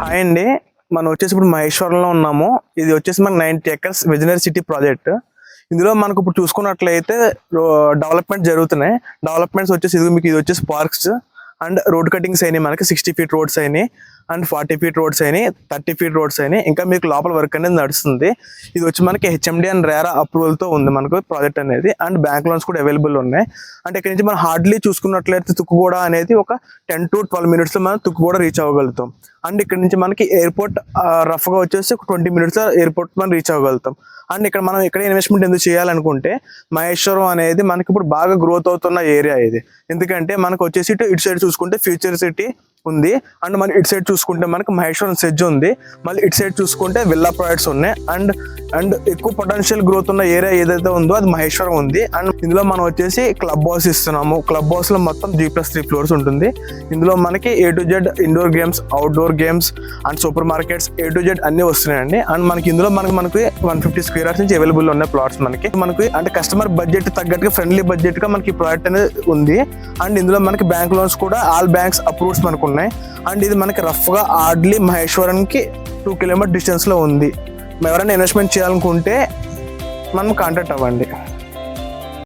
Hi అండి, మనం వచ్చేసి ఇప్పుడు మహేశ్వరంలో ఉన్నాము. ఇది వచ్చేసి మనకి 90 acres విజనరీ సిటీ ప్రాజెక్ట్. ఇందులో మనకు ఇప్పుడు చూసుకున్నట్లయితే డెవలప్మెంట్ జరుగుతున్నాయి. డెవలప్మెంట్స్ వచ్చేసి ఇది వచ్చేసి పార్క్స్ అండ్ రోడ్ కటింగ్స్ అయినాయి. మనకి 60 feet రోడ్స్ అయినాయి అండ్ 40 feet రోడ్స్ అయినాయి, 30 feet రోడ్స్ అయినాయి. ఇంకా మీకు లోపల వర్క్ అనేది నడుస్తుంది. ఇది వచ్చి మనకి హెచ్ఎండి అండ్ రేరా అప్రూవల్తో ఉంది మనకు ప్రాజెక్ట్ అనేది. అండ్ బ్యాంక్ లోన్స్ కూడా అవైలబుల్ ఉన్నాయి. అంటే ఇక్కడ నుంచి మనం హార్డ్లీ చూసుకున్నట్లయితే తుక్కుగూడ అనేది ఒక 10 to 12 minutes మనం తుక్కుగూడ రీచ్ అవ్వగలుగుతాం. అండ్ ఇక్కడ నుంచి మనకి ఎయిర్పోర్ట్ రఫ్గా వచ్చేసి ఒక 20 minutes ఎయిర్పోర్ట్ మనం రీచ్ అవ్వగలుగుతాం. అండ్ ఇక్కడ మనం ఇక్కడ ఇన్వెస్ట్మెంట్ ఎందుకు చేయాలనుకుంటే మహేశ్వరం అనేది మనకి ఇప్పుడు బాగా గ్రోత్ అవుతున్న ఏరియా ఇది. ఎందుకంటే మనకు వచ్చేసి ఇటు సైడ్ చూసుకుంటే ఫ్యూచర్ సిటీ ఉంది. అండ్ మన ఇటు సైడ్ చూసుకుంటే మనకి మహేశ్వరం సెజ్ ఉంది. మళ్ళీ ఇటు సైడ్ చూసుకుంటే విల్లా ప్రాజెక్ట్స్ ఉన్నాయి. అండ్ ఎక్కువ పొటెన్షియల్ గ్రోత్ ఉన్న ఏరియా ఏదైతే ఉందో అది మహేశ్వరం ఉంది. అండ్ ఇందులో మనం వచ్చేసి క్లబ్ హౌస్ ఇస్తున్నాము. క్లబ్ హౌస్ లో మొత్తం G+3 floors ఉంటుంది. ఇందులో మనకి A to Z indoor games, outdoor games and supermarkets A to Z అన్ని వస్తున్నాయండి. అండ్ మనకి ఇందులో మనకి 150 square yards నుంచి అవైలబుల్ ఉన్నాయి ప్లాట్స్ మనకి అంటే కస్టమర్ బడ్జెట్ తగ్గట్టుగా ఫ్రెండ్లీ బడ్జెట్ గా మనకి ప్రాజెక్ట్ అనేది ఉంది. అండ్ ఇందులో మనకి బ్యాంక్ లోన్స్ కూడా ఆల్ బ్యాంక్స్ అప్రూవ్స్ మనకు ఉన్నాయి. అండ్ ఇది మనకి రఫ్ గా హార్డ్లీ మహేశ్వరంకి 2 kilometers డిస్టెన్స్ లో ఉంది. ఎవరైనా ఇన్వెస్ట్మెంట్ చేయాలనుకుంటే మనం కాంటాక్ట్ అవ్వండి.